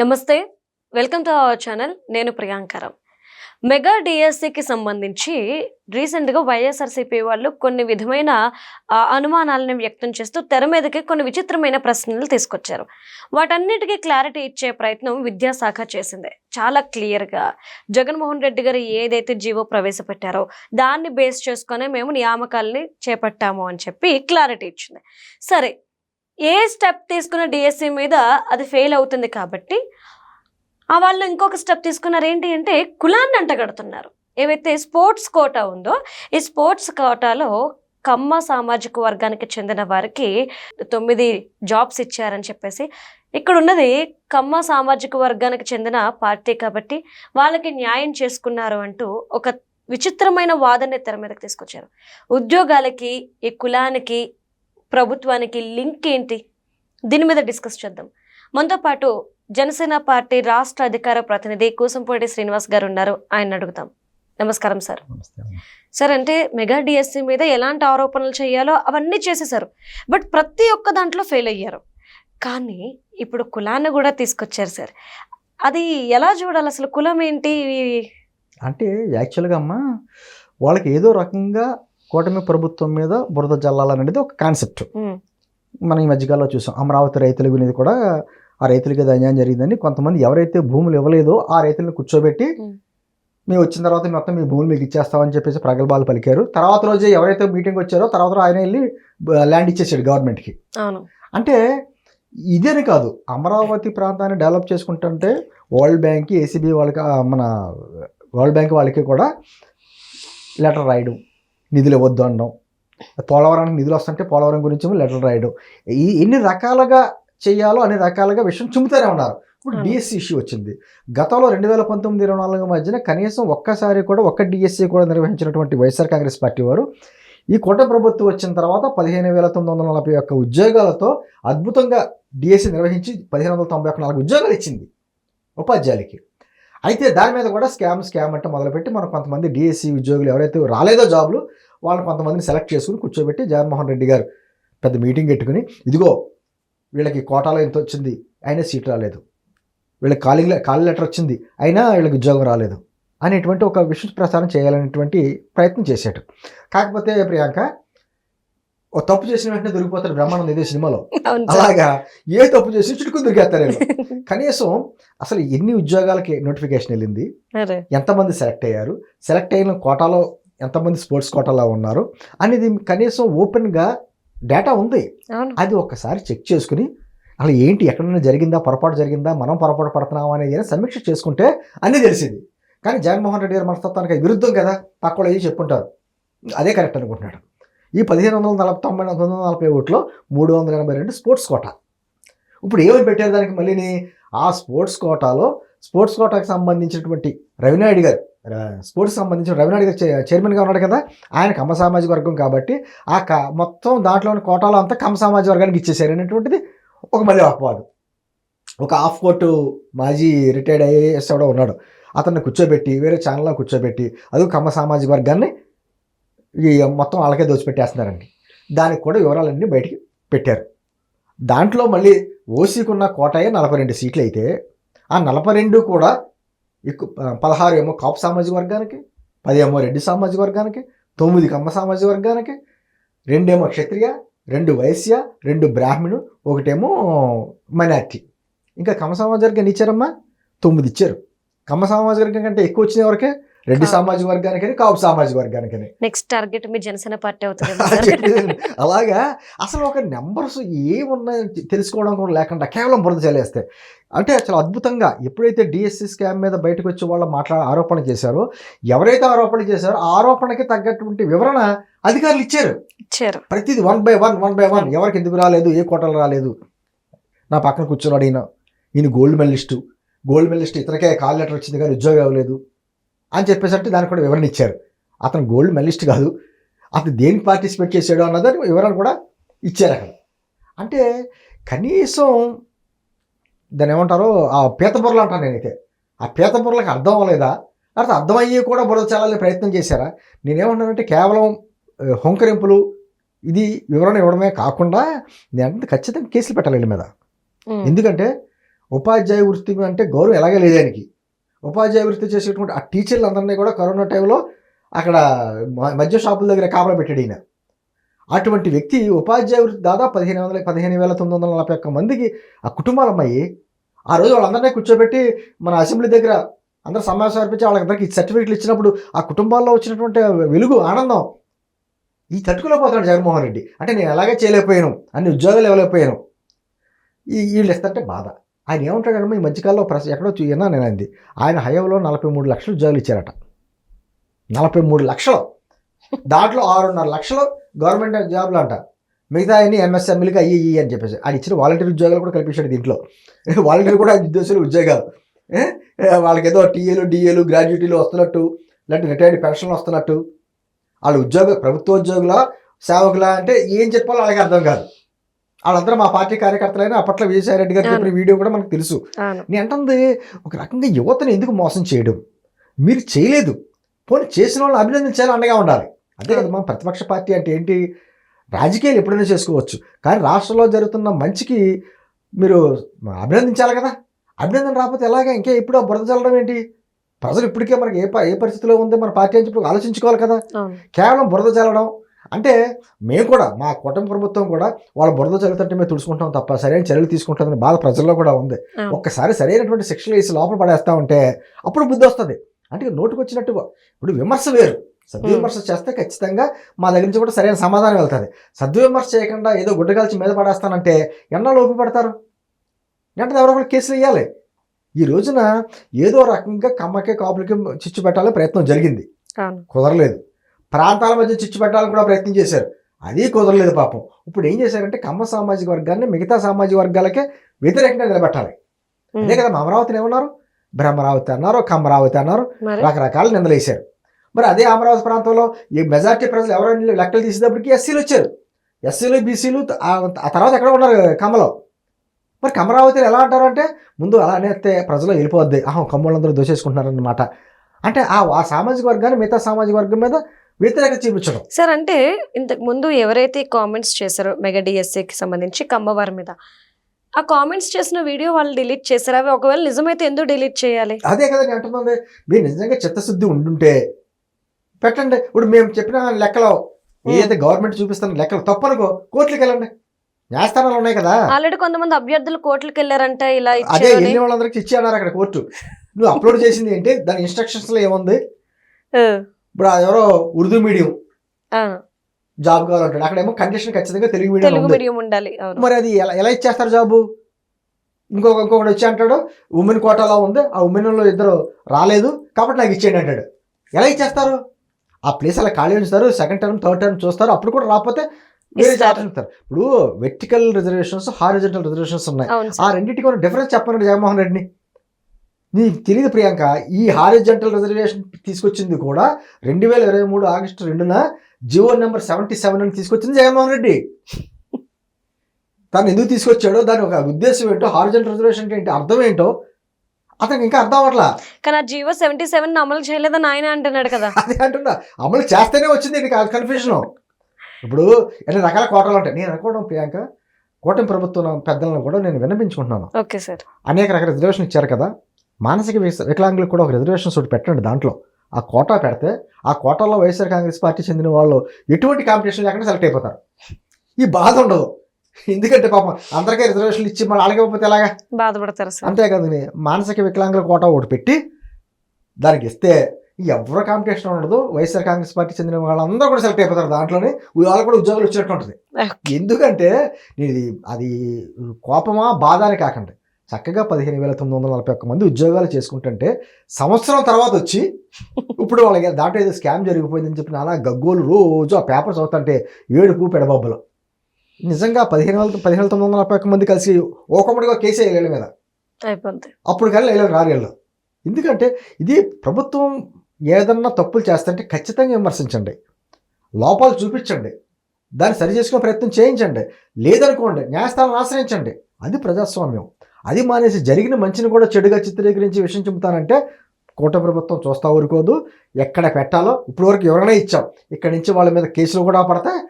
నమస్తే, welcome to our channel. నేను ప్రియాంకరం. Mega డిఎస్సికి సంబంధించి రీసెంట్గా వైఎస్ఆర్సీపీ వాళ్ళు కొన్ని విధమైన అనుమానాలను వ్యక్తం చేస్తూ తెర మీదకి కొన్ని విచిత్రమైన ప్రశ్నలు తీసుకొచ్చారు. వాటన్నిటికీ క్లారిటీ ఇచ్చే ప్రయత్నం విద్యాశాఖ చేసింది. చాలా క్లియర్గా జగన్మోహన్ రెడ్డి గారు ఏదైతే జీవో ప్రవేశపెట్టారో దాన్ని బేస్ చేసుకొని మేము నియామకాలని చేపట్టాము అని చెప్పి క్లారిటీ ఇచ్చింది. సరే, ఏ స్టెప్ తీసుకున్న డిఎస్సి మీద అది ఫెయిల్ అవుతుంది కాబట్టి వాళ్ళు ఇంకొక స్టెప్ తీసుకున్నారు. ఏంటి అంటే కులాన్ని అంటగడుతున్నారు. ఏవైతే స్పోర్ట్స్ కోటా ఉందో ఈ స్పోర్ట్స్ కోటాలో కమ్మ సామాజిక వర్గానికి చెందిన వారికి 9 జాబ్స్ ఇచ్చారని చెప్పేసి, ఇక్కడ ఉన్నది కమ్మ సామాజిక వర్గానికి చెందిన పార్టీ కాబట్టి వాళ్ళకి న్యాయం చేసుకున్నారు అంటూ ఒక విచిత్రమైన వాదన తెర మీదకి తీసుకొచ్చారు. ఉద్యోగాలకి ఈ కులానికి ప్రభుత్వానికి లింక్ ఏంటి? దీని మీద డిస్కస్ చేద్దాం. మనతో పాటు జనసేన పార్టీ రాష్ట్ర అధికార ప్రతినిధి కూసంపూడి శ్రీనివాస్ గారు ఉన్నారు. ఆయన అడుగుతాం. నమస్కారం సార్. సార్, అంటే మెగా డిఎస్సి మీద ఎలాంటి ఆరోపణలు చేయాలో అవన్నీ చేసేసారు, బట్ ప్రతి ఒక్క దాంట్లో ఫెయిల్ అయ్యారు. కానీ ఇప్పుడు కులాన్ని కూడా తీసుకొచ్చారు సార్. అది ఎలా చూడాలి? అసలు కులం ఏంటి అంటే యాక్చువల్గా అమ్మ, వాళ్ళకి ఏదో రకంగా కూటమి ప్రభుత్వం మీద బురద జల్లాలనేది ఒక కాన్సెప్ట్. మనం ఈ మధ్యకాలంలో చూసాం. అమరావతి రైతుల మీద కూడా ఆ రైతులకి ఏదో అన్యాయం జరిగిందని కొంతమంది ఎవరైతే భూములు ఇవ్వలేదో ఆ రైతులను కూర్చోబెట్టి మేము వచ్చిన తర్వాత మొత్తం మీ భూములు మీకు ఇచ్చేస్తామని చెప్పేసి ప్రగల్భాలు పలికారు. తర్వాత రోజే ఎవరైతే మీటింగ్ వచ్చారో తర్వాత ఆయన వెళ్ళి ల్యాండ్ ఇచ్చేసాడు గవర్నమెంట్కి. అంటే ఇదేని కాదు, అమరావతి ప్రాంతాన్ని డెవలప్ చేసుకుంటుంటే వరల్డ్ బ్యాంక్కి, ఏసీబీ వాళ్ళకి, మన వరల్డ్ బ్యాంక్ వాళ్ళకి కూడా లెటర్ రాయడం, నిధులు ఇవ్వద్దు అనడం, పోలవరానికి నిధులు వస్తుంటే పోలవరం గురించి లెటర్ రాయడం, ఎన్ని రకాలుగా చేయాలో అన్ని రకాలుగా విషయం చుమ్ముతూనే ఉన్నారు. ఇప్పుడు డిఎస్సి ఇష్యూ వచ్చింది. గతంలో 2019-24 మధ్యన కనీసం ఒక్కసారి కూడా ఒక్క డిఎస్సి కూడా నిర్వహించినటువంటి వైఎస్ఆర్ కాంగ్రెస్ పార్టీ వారు ఈ కూటమి ప్రభుత్వం వచ్చిన తర్వాత 15,941 ఉద్యోగాలతో అద్భుతంగా డిఎస్సి నిర్వహించి 1,594 ఉద్యోగాలు ఇచ్చింది ఉపాధ్యాయులకి. అయితే దాని మీద కూడా స్కామ్ అంటే మొదలుపెట్టి మనం కొంతమంది డిఎస్సి ఉద్యోగులు ఎవరైతే రాలేదో జాబులు, వాళ్ళని కొంతమందిని సెలెక్ట్ చేసుకుని కూర్చోబెట్టి జగన్మోహన్ రెడ్డి గారు పెద్ద మీటింగ్ పెట్టుకుని, ఇదిగో వీళ్ళకి కోటాలో ఎంత వచ్చింది అయినా సీట్ రాలేదు, వీళ్ళకి ఖాళీ లెటర్ వచ్చింది అయినా వీళ్ళకి ఉద్యోగం రాలేదు అనేటువంటి ఒక విషయం ప్రచారం చేయాలనేటువంటి ప్రయత్నం చేశాడు. కాకపోతే ప్రియాంక, ఓ తప్పు చేసిన వెంటనే దొరికిపోతారు బ్రహ్మానందం ఇదే సినిమాలో. అలాగా ఏ తప్పు చేసి చుట్టుకుని దొరికేస్తారు. కనీసం అసలు ఎన్ని ఉద్యోగాలకి నోటిఫికేషన్ వెళ్ళింది, ఎంతమంది సెలెక్ట్ అయ్యారు, సెలెక్ట్ అయిన కోటాలో ఎంతమంది స్పోర్ట్స్ కోటాలో ఉన్నారు అనేది కనీసం ఓపెన్గా డేటా ఉంది. అది ఒక్కసారి చెక్ చేసుకుని అసలు ఏంటి, ఎక్కడైనా జరిగిందా, పొరపాటు జరిగిందా, మనం పొరపాటు పడుతున్నామా అనేది సమీక్ష చేసుకుంటే అన్నీ తెలిసింది. కానీ జగన్మోహన్ రెడ్డి గారి మనస్తత్వానికి విరుద్ధం కదా, పక్కలో ఏది చెప్పుంటారు, అదే కరెక్ట్ అనుకుంటున్నాడు. ఈ 1,540 ఓట్లో 382 స్పోర్ట్స్ కోటా. ఇప్పుడు ఏమని పెట్టారు దానికి మళ్ళీని? ఆ స్పోర్ట్స్ కోటాకి సంబంధించినటువంటి రవినాయుడు గారు, స్పోర్ట్స్కి సంబంధించిన రవినాయుడు గారు చైర్మన్గా ఉన్నాడు కదా, ఆయన కమ్మ సామాజిక వర్గం కాబట్టి మొత్తం దాంట్లోని కోటాలో అంతా కమ్మ సామాజిక వర్గానికి ఇచ్చేసారు అనేటువంటిది ఒక మళ్ళీ అపవాదం. ఒక ఆఫ్ కోర్టు మాజీ రిటైర్డ్ ఐఏఎస్ కూడా ఉన్నాడు, అతన్ని కూర్చోబెట్టి వేరే ఛానల్లో కూర్చోబెట్టి అది కమ్మ సామాజిక వర్గాన్ని మొత్తం వాళ్ళకే దోచిపెట్టేస్తున్నారండి. దానికి కూడా వివరాలన్నీ బయటికి పెట్టారు. దాంట్లో మళ్ళీ ఓసీకున్న కోటాయే 42 సీట్లు అయితే ఆ 42 కూడా 16 ఏమో కాపు సామాజిక వర్గానికి, 10 ఏమో రెడ్డి సామాజిక వర్గానికి, 9 కమ్మ సామాజిక వర్గానికి, 2 ఏమో క్షత్రియ, 2 వైశ్య, 2 బ్రాహ్మణు, 1 ఏమో మైనార్టీ. ఇంకా కమ్మ సామాజిక వర్గాన్ని ఇచ్చారమ్మా 9 ఇచ్చారు. కమ్మ సామాజిక వర్గం కంటే ఎక్కువ వచ్చిన వరకే రెడ్డి సామాజిక వర్గానికి, కాపు సామాజిక వర్గానికి. నెక్స్ట్ టార్గెట్ మీ జనసేన పార్టీ అవుతుంది. అలాగా అసలు ఒక నెంబర్స్ ఏమున్నాయో తెలుసుకోవడం కూడా లేకుండా కేవలం బురద చల్లేస్తాయి. అంటే చాలా అద్భుతంగా ఎప్పుడైతే డిఎస్సి స్కామ్ మీద బయటకు వచ్చి వాళ్ళు ఆరోపణ చేశారో, ఎవరైతే ఆరోపణ చేశారో ఆ ఆరోపణకి తగ్గటువంటి వివరణ అధికారులు ఇచ్చారు. ప్రతిదీ 1 by 1 ఎవరికి ఎందుకు రాలేదు, ఏ కోటలు రాలేదు, నా పక్కన కూర్చున్నాడు ఈయన గోల్డ్ మెడలిస్ట్ ఇతనికే కాల్ లెటర్ వచ్చింది కానీ ఉద్యోగం ఇవ్వలేదు అని చెప్పేసి అంటే దానికి కూడా వివరణ ఇచ్చారు. అతను గోల్డ్ మెడలిస్ట్ కాదు, అతను దేనికి పార్టిసిపేట్ చేశాడు అన్నదాన్ని వివరణ కూడా ఇచ్చారు అక్కడ. అంటే కనీసం దాన్ని ఏమంటారో ఆ పీతబుర్రలు అంటాను నేనైతే, ఆ పీతబుర్రలకు అర్థం అవ్వలేదా, లేకపోతే అర్థమయ్యి కూడా బురద చల్లాలని ప్రయత్నం చేశారా? నేనేమంటానంటే కేవలం హొంకరింపులు ఇది వివరణ ఇవ్వడమే కాకుండా నేను ఖచ్చితంగా కేసులు పెట్టాలి వీళ్ళ మీద. ఎందుకంటే ఉపాధ్యాయ వృత్తి అంటే గౌరవం ఎలాగే లేదు ఆయనకి. ఉపాధ్యాయ వృత్తి చేసేటువంటి ఆ టీచర్లు అందరినీ కూడా కరోనా టైంలో అక్కడ మద్య షాపుల దగ్గర కాపలా పెట్టాడు ఈయన. అటువంటి వ్యక్తి ఉపాధ్యాయ వృత్తి దాదాపు 15,941 మందికి ఆ కుటుంబాలు అమ్మాయి. ఆ రోజు వాళ్ళందరినీ కూర్చోబెట్టి మన అసెంబ్లీ దగ్గర అందరూ సమావేశం అర్పించి వాళ్ళందరికీ సర్టిఫికెట్లు ఇచ్చినప్పుడు ఆ కుటుంబాల్లో వచ్చినటువంటి వెలుగు, ఆనందం ఈ తట్టుకోలేకపోతున్నాడు జగన్మోహన్ రెడ్డి. అంటే నేను ఎలాగే చేయలేకపోయాను, అన్ని ఉద్యోగాలు ఇవ్వలేకపోయాను, వీళ్ళు ఇస్తుంటే బాధ. ఆయన ఏమంటాడమ్మా ఈ మధ్యకాలంలో ఎక్కడో విన్నా నేను అంది, ఆయన హయాంలో 43 లక్షలు ఉద్యోగాలు ఇచ్చారట. 43 లక్షలు, దాంట్లో 6.5 లక్షలు గవర్నమెంట్ జాబ్లు అంట, మిగతా అన్ని ఎంఎస్ఎంఈలకి అయ్యి అని చెప్పేసి ఆయన ఇచ్చిన వాలంటీర్ ఉద్యోగాలు కూడా కల్పించాడు. దీంట్లో వాలంటీర్ కూడా ఉద్యోగులు ఉద్యోగాలు, వాళ్ళకి ఏదో టీఏలు డిఏలు గ్రాడ్యుయేటీలు వస్తున్నట్టు, ఇలాంటి రిటైర్డ్ పెన్షన్లు వస్తున్నట్టు, వాళ్ళ ప్రభుత్వ ఉద్యోగుల సేవకుల అంటే ఏం చెప్పాలో వాళ్ళకి అర్థం కాదు. వాళ్ళందరూ మా పార్టీ కార్యకర్తలైనా అప్పట్లో విజయసాయి రెడ్డి గారు చెప్పిన వీడియో కూడా మనకు తెలుసు. నేను అంటుంది ఒక రకంగా యువతను ఎందుకు మోసం చేయడం, మీరు చేయలేదు, పోనీ చేసిన వాళ్ళని అభినందించాలి, అండగా ఉండాలి. అంతే కదా. మన ప్రతిపక్ష పార్టీ అంటే ఏంటి, రాజకీయాలు ఎప్పుడైనా చేసుకోవచ్చు, కానీ రాష్ట్రంలో జరుగుతున్న మంచికి మీరు అభినందించాలి కదా. అభినందన రాకపోతే ఎలాగా, ఇంకా ఎప్పుడు బురద చల్లడం ఏంటి? ప్రజలు ఇప్పటికే మనకి ఏ పరిస్థితిలో ఉంది మన పార్టీ అని చెప్పి ఆలోచించుకోవాలి కదా. కేవలం బురద చల్లడం అంటే, మేము కూడా మా కూటమి ప్రభుత్వం కూడా వాళ్ళ బురద చల్లుతుంటే మేము తుడుచుకుంటాం తప్ప సరైన చర్యలు తీసుకుంటామని బాధ ప్రజల్లో కూడా ఉంది. ఒక్కసారి సరైనటువంటి శిక్షలు వేసి లోపల పడేస్తా ఉంటే అప్పుడు బుద్ధి వస్తుంది. అంటే నోటుకు వచ్చినట్టు ఇప్పుడు విమర్శ వేరు, సద్విమర్శ చేస్తే ఖచ్చితంగా మా దగ్గర నుంచి కూడా సరైన సమాధానం వెళ్తుంది. సద్విమర్శ చేయకుండా ఏదో గుడ్డగాల్చి మీద పడేస్తానంటే ఎన్నాళ్ళు ఓపి పడతారు? వెంటనే ఎవరొకరు కేసులు వేయాలి. ఈ రోజున ఏదో రకంగా కమ్మకే కాపులకి చిచ్చు పెట్టాలని ప్రయత్నం జరిగింది, కుదరలేదు. ప్రాంతాల మధ్య చిచ్చు పెట్టాలని కూడా ప్రయత్నం చేశారు, అది కుదరలేదు పాపం. ఇప్పుడు ఏం చేశారంటే కమ్మ సామాజిక వర్గాన్ని మిగతా సామాజిక వర్గాలకే వ్యతిరేకంగా నిలబెట్టాలి. అదే కదా, అమరావతిని ఏమన్నారు, బ్రహ్మరావతి అన్నారు, కమ్మరావతి అన్నారు, రకరకాల నిందలు వేశారు. మరి అదే అమరావతి ప్రాంతంలో ఈ మెజార్టీ ప్రజలు ఎవరైనా లెక్కలు తీసేటప్పటికి ఎస్సీలు వచ్చారు, ఎస్సీలు బీసీలు ఆ తర్వాత ఎక్కడ ఉన్నారు కమ్మలో. మరి కమరావతిని ఎలా అంటారు అంటే, ముందు అలా అనేస్తే ప్రజలు వెళ్ళిపోద్ది, కమ్మలందరూ దోషేసుకుంటున్నారన్నమాట. అంటే ఆ సామాజిక వర్గాన్ని మిగతా సామాజిక వర్గం మీద వ్యతిరేకత చూపించడం. సార్ అంటే ఇంతకు ముందు ఎవరైతే కామెంట్స్ చేశారో మెగా డిఎస్సికి సంబంధించి కమ్మవారి మీద, ఆ కామెంట్స్ చేసిన వీడియో వాళ్ళు డిలీట్ చేశారు. అవి ఒకవేళ నిజమైతే ఎందుకు డిలీట్ చేయాలి? అదే కదా నేను అంటున్నది, మీరు నిజంగా చిత్తశుద్ధి ఉండుంటే పెట్టండి. ఇప్పుడు మేము చెప్పిన లెక్కలో ఏదైతే గవర్నమెంట్ చూపిస్తున్న లెక్కలు తప్పనుకో కోర్టులకు వెళ్ళండి, న్యాయస్థానాలు ఉన్నాయి కదా. ఆల్రెడీ కొంతమంది అభ్యర్థులు కోర్టులకు వెళ్ళారంటే ఇలా అదే వెళ్ళిన వాళ్ళందరికీ ఇచ్చి అన్నారు అక్కడ కోర్టు. నువ్వు అప్లోడ్ చేసింది ఏంటి, దాని ఇన్స్ట్రక్షన్స్ లో ఏముంది? ఇప్పుడు ఎవరో ఉర్దూ మీడియం జాబ్ కావాలంటాడు, అక్కడేమో కండిషన్ ఖచ్చితంగా తెలుగు మీడియం ఉండాలి. మరి అది ఎలా ఇచ్చేస్తారు జాబు? ఇంకొకటి వచ్చి అంటాడు ఉమెన్ కోటాలో ఉంది, ఆ ఉమెన్లో ఇద్దరు రాలేదు కాబట్టి నాకు ఇచ్చేయండి అంటాడు. ఎలా ఇచ్చేస్తారు? ఆ ప్లేస్ అలా ఖాళీ ఉంచుతారు, సెకండ్ టర్మ్ థర్డ్ టర్మ్ చూస్తారు, అప్పుడు కూడా రాకపోతే వేరే జాబ్స్ ఇస్తారు. ఇప్పుడు వెర్టికల్ రిజర్వేషన్స్, హారిజంటల్ రిజర్వేషన్స్ ఉన్నాయి. ఆ రెండింటికి ఉన్న డిఫరెన్స్ చెప్పండి జగన్మోహన్ రెడ్డిని. నీకు తెలియదు ప్రియాంక, ఈ హారిజంటల్ రిజర్వేషన్ తీసుకొచ్చింది కూడా 2023 ఆగస్టు 2న జియో నెంబర్ 77 అని తీసుకొచ్చింది జగన్మోహన్ రెడ్డి. తను ఎందుకు తీసుకొచ్చాడో, దాని ఒక ఉద్దేశం ఏంటో, హారిజంటల్ రిజర్వేషన్ ఏంటి అర్థం ఏంటో అతనికి ఇంకా అర్థం అవ్వట్లా. కానీ ఆ జియో 77 అమలు చేయలేదని ఆయన అంటున్నాడు కదా. అదే అంటున్నా, అమలు చేస్తేనే వచ్చింది ఇది కన్ఫ్యూజన్. ఇప్పుడు ఎన్ని రకాల కోటాలు ఉంటాయి. నేను అనుకోవడం ప్రియాంక, కూటమి ప్రభుత్వం పెద్దలను కూడా నేను విన్నపించుకుంటున్నాను. ఓకే సార్, అనేక రకాల రిజర్వేషన్ ఇచ్చారు కదా, మానసిక వికలాంగులకు కూడా ఒక రిజర్వేషన్స్ ఒకటి పెట్టండి. దాంట్లో ఆ కోటా పెడితే ఆ కోటాలో వైఎస్ఆర్ కాంగ్రెస్ పార్టీ చెందిన వాళ్ళు ఎటువంటి కాంపిటీషన్ లేకుండా సెలెక్ట్ అయిపోతారు. ఈ బాధ ఉండదు, ఎందుకంటే పాపం అందరికీ రిజర్వేషన్లు ఇచ్చి మళ్ళీ అడగకపోతే ఎలాగా బాధపడతారు. అంతే కదండి, మానసిక వికలాంగుల కోటా ఒకటి పెట్టి దానికి ఇస్తే ఎవరు కాంపిటీషన్ ఉండదు, వైఎస్ఆర్ కాంగ్రెస్ పార్టీ చెందిన వాళ్ళందరూ కూడా సెలెక్ట్ అయిపోతారు. దాంట్లోనే వాళ్ళు కూడా ఉద్యోగాలు వచ్చినట్టు ఉంటుంది. ఎందుకంటే అది కోపమా బాధ అని కాకండి, చక్కగా 15,941 మంది ఉద్యోగాలు చేసుకుంటుంటే సంవత్సరం తర్వాత వచ్చి ఇప్పుడు వాళ్ళకి దాంట్లో ఏదో స్కామ్ జరిగిపోయిందని చెప్పి నానా గగ్గోలు రోజు ఆ పేపర్స్ అవుతుంటే ఏడుపు పెడబొబ్బలు. నిజంగా 15,941 మంది కలిసి ఓకమ్మడిగా కేసు వేయాలి మీద అయిపోద్ది. అప్పుడు కానీ వేయలేరు, రారు. ఎందుకంటే ఇది ప్రభుత్వం ఏదన్నా తప్పులు చేస్తుంటే ఖచ్చితంగా విమర్శించండి, లోపాలు చూపించండి, దాన్ని సరి చేసుకునే ప్రయత్నం చేయించండి. లేదనుకోండి న్యాయస్థానాన్ని ఆశ్రయించండి. అది ప్రజాస్వామ్యం. అది మానేసి జరిగిన మంచిని కూడా చెడుగా చిత్రీకరించి విషయం చెబుతానంటే కూటమి ప్రభుత్వం చూస్తా ఊరుకోదు. ఎక్కడ పెట్టాలో ఇప్పుడు వరకు ఎవరైనా ఇచ్చాం, ఇక్కడి నుంచి వాళ్ళ మీద కేసులు కూడా పడతాయి.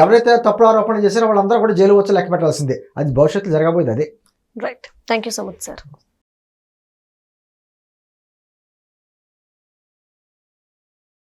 ఎవరైతే తప్పుడు ఆరోపణ చేశారో వాళ్ళందరూ కూడా జైలు వచ్చి లెక్క పెట్టాల్సిందే. అది భవిష్యత్తులో జరగబోయేది అదే. Right, thank you so much sir.